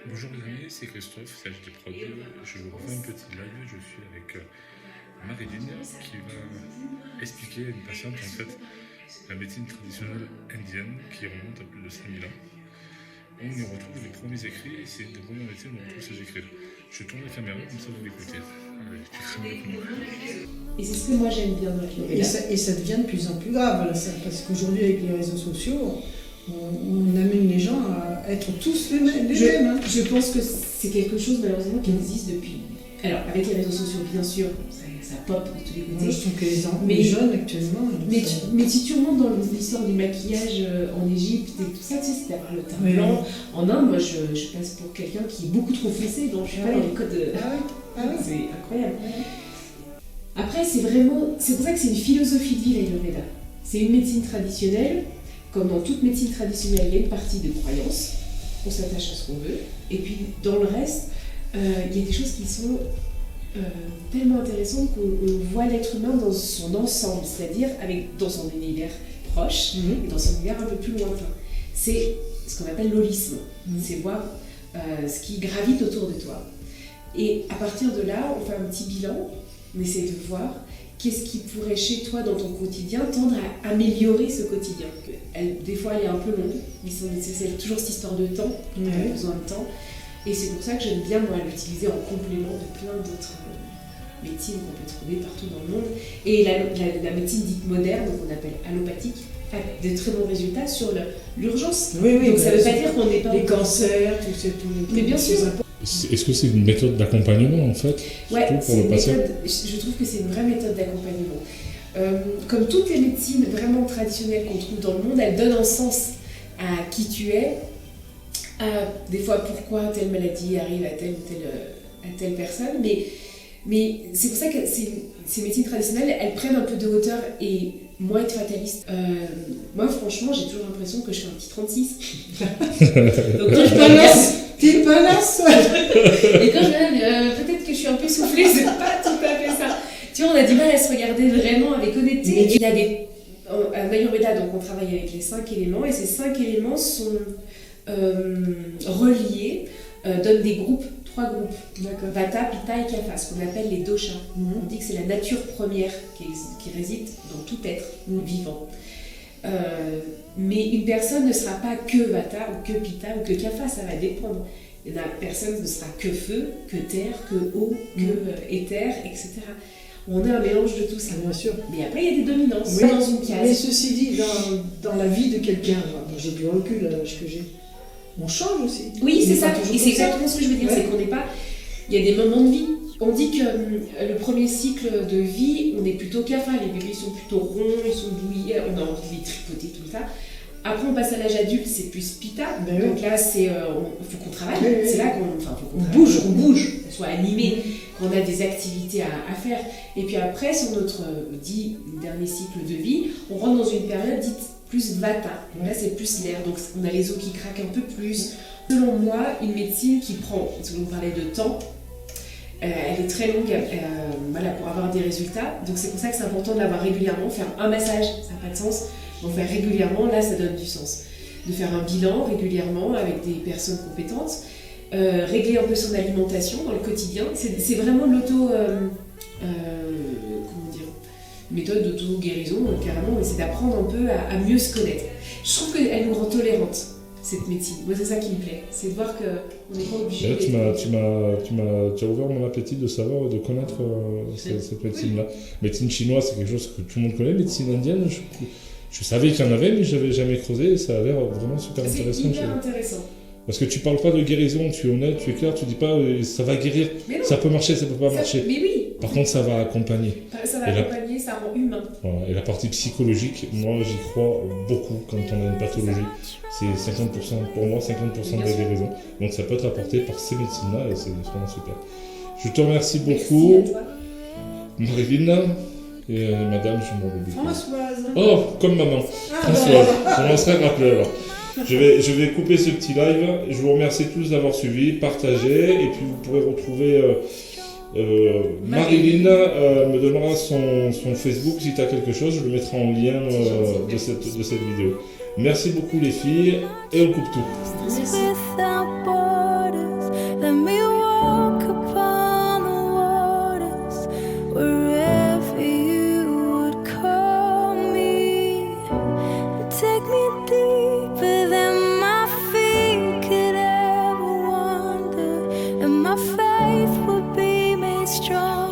Bonjour les amis, c'est Christophe, c'est HD Prod. Je vous refais un petit live. Je suis avec Marilyn qui va expliquer à une patiente en fait la médecine traditionnelle indienne qui remonte à plus de 5000 ans. On y retrouve les premiers écrits et c'est une des premières médecines où on retrouve ces écrits. Je tourne la caméra comme ça vous l'écoutez. Allez, et c'est ce que moi j'aime bien dans l'Ayurveda. Et ça devient de plus en plus grave, là, parce qu'aujourd'hui avec les réseaux sociaux, on amène les gens à être tous les mêmes. Je pense que c'est quelque chose malheureusement qui existe depuis. Alors avec les réseaux sociaux bien sûr, ça pop de tous les côtés. Moi, je trouve que les jeunes actuellement. Mais si tu remontes dans l'histoire du maquillage en Égypte et tout ça, tu sais, c'était avoir le teint blanc. En Inde, moi je passe pour quelqu'un qui est beaucoup trop foncé, donc je suis pas dans les codes. C'est incroyable. Après, c'est pour ça que c'est une philosophie de vie l'Ayurveda. C'est une médecine traditionnelle. Comme dans toute médecine traditionnelle, il y a une partie de croyance, on s'attache à ce qu'on veut, et puis dans le reste, il y a des choses qui sont tellement intéressantes qu'on voit l'être humain dans son ensemble, c'est-à-dire dans son univers proche et dans son univers un peu plus lointain. C'est ce qu'on appelle l'holisme, c'est voir ce qui gravite autour de toi. Et à partir de là, on fait un petit bilan, on essaie de voir qu'est-ce qui pourrait chez toi dans ton quotidien tendre à améliorer ce quotidien. Des fois elle est un peu longue, mais c'est toujours cette histoire de temps, on a besoin de temps. Et c'est pour ça que j'aime bien moi l'utiliser en complément de plein d'autres médecines qu'on peut trouver partout dans le monde. Et la médecine dite moderne, qu'on appelle allopathique, a de très bons résultats sur l'urgence. Donc ça ne veut pas dire qu'on n'est pas... Les cancers, tout ça. Mais bien sûr. Est-ce que c'est une méthode d'accompagnement en fait? Ouais, je trouve que c'est une vraie méthode d'accompagnement. Comme toutes les médecines vraiment traditionnelles qu'on trouve dans le monde, elles donnent un sens à qui tu es, à des fois pourquoi telle maladie arrive à telle personne, mais c'est pour ça que ces médecines traditionnelles, elles prennent un peu de hauteur et moins être fataliste. Moi franchement, j'ai toujours l'impression que je fais un petit 36. Donc quand je balance, t'es pas là seule. Et quand je peut-être que je suis un peu soufflée, c'est pas tout à fait ça. Tu vois, on a du mal à se regarder vraiment avec honnêteté. Il y a en Ayurveda, donc on travaille avec les 5 éléments, et ces 5 éléments sont reliés, donnent des groupes, 3 groupes. Vata, Pitta et Kapha, ce qu'on appelle les doshas. On dit que c'est la nature première qui réside dans tout être vivant. Mais une personne ne sera pas que Vata ou que Pitta ou que Kapha, ça va dépendre. La personne ne sera que feu, que terre, que eau, que éther, etc. On a un mélange de tout ça. Bien sûr. Mais après, il y a des dominances, pas dans une case. Mais ceci dit, dans la vie de quelqu'un, j'ai du recul à l'âge que j'ai, on change aussi. Oui, c'est ça. Et c'est exactement ce que je veux dire, c'est qu'on n'est pas... Il y a des moments de vie. On dit que le premier cycle de vie, on est plutôt Kapha, les bébés sont plutôt ronds, ils sont douillets, on a envie de les tripoter, tout ça. Après, on passe à l'âge adulte, c'est plus Pitta. Donc là, il faut qu'on travaille. C'est là qu'on bouge, qu'on soit animé, qu'on a des activités à faire. Et puis après, sur notre dernier cycle de vie, on rentre dans une période dite plus Vata. Donc là, c'est plus l'air. Donc on a les os qui craquent un peu plus. Selon moi, une médecine qui prend, parce que l'on parlait de temps, elle est très longue pour avoir des résultats. Donc c'est pour ça que c'est important de l'avoir régulièrement. Faire un massage, ça n'a pas de sens. Donc faire régulièrement, là, ça donne du sens. De faire un bilan régulièrement avec des personnes compétentes. Régler un peu son alimentation dans le quotidien. C'est vraiment méthode d'auto-guérison, carrément. Mais c'est d'apprendre un peu à mieux se connaître. Je trouve qu'elle nous rend tolérantes, cette médecine. Moi, c'est ça qui me plaît. C'est de voir qu'on n'est pas obligé. Là, tu as ouvert mon appétit de savoir et de connaître cette médecine-là. Médecine chinoise, c'est quelque chose que tout le monde connaît. Médecine indienne, je savais qu'il y en avait, mais je n'avais jamais creusé. Et ça a l'air vraiment super intéressant. C'est hyper intéressant. Parce que tu parles pas de guérison, tu es honnête, tu es clair, tu dis pas ça va guérir, ça peut marcher, ça peut pas marcher. Mais oui. Par contre, ça va accompagner. Ça va accompagner, ça rend humain. Voilà. Et la partie psychologique, moi j'y crois beaucoup quand on a une pathologie. C'est 50%, pour moi, 50% de la guérison. Donc ça peut être apporté par ces médecines-là et c'est vraiment super. Je te remercie beaucoup. Merci à toi. Marilyn. Et madame, je m'en oublie. Françoise. Oh, comme maman. Françoise. Je m'en serais rappelé alors. Je vais couper ce petit live. Je vous remercie tous d'avoir suivi, partagé. Et puis vous pourrez retrouver Marilyn. Me donnera son Facebook si tu as quelque chose. Je le mettrai en lien de cette vidéo. Merci beaucoup les filles. Et on coupe tout. Merci. faith will be made strong.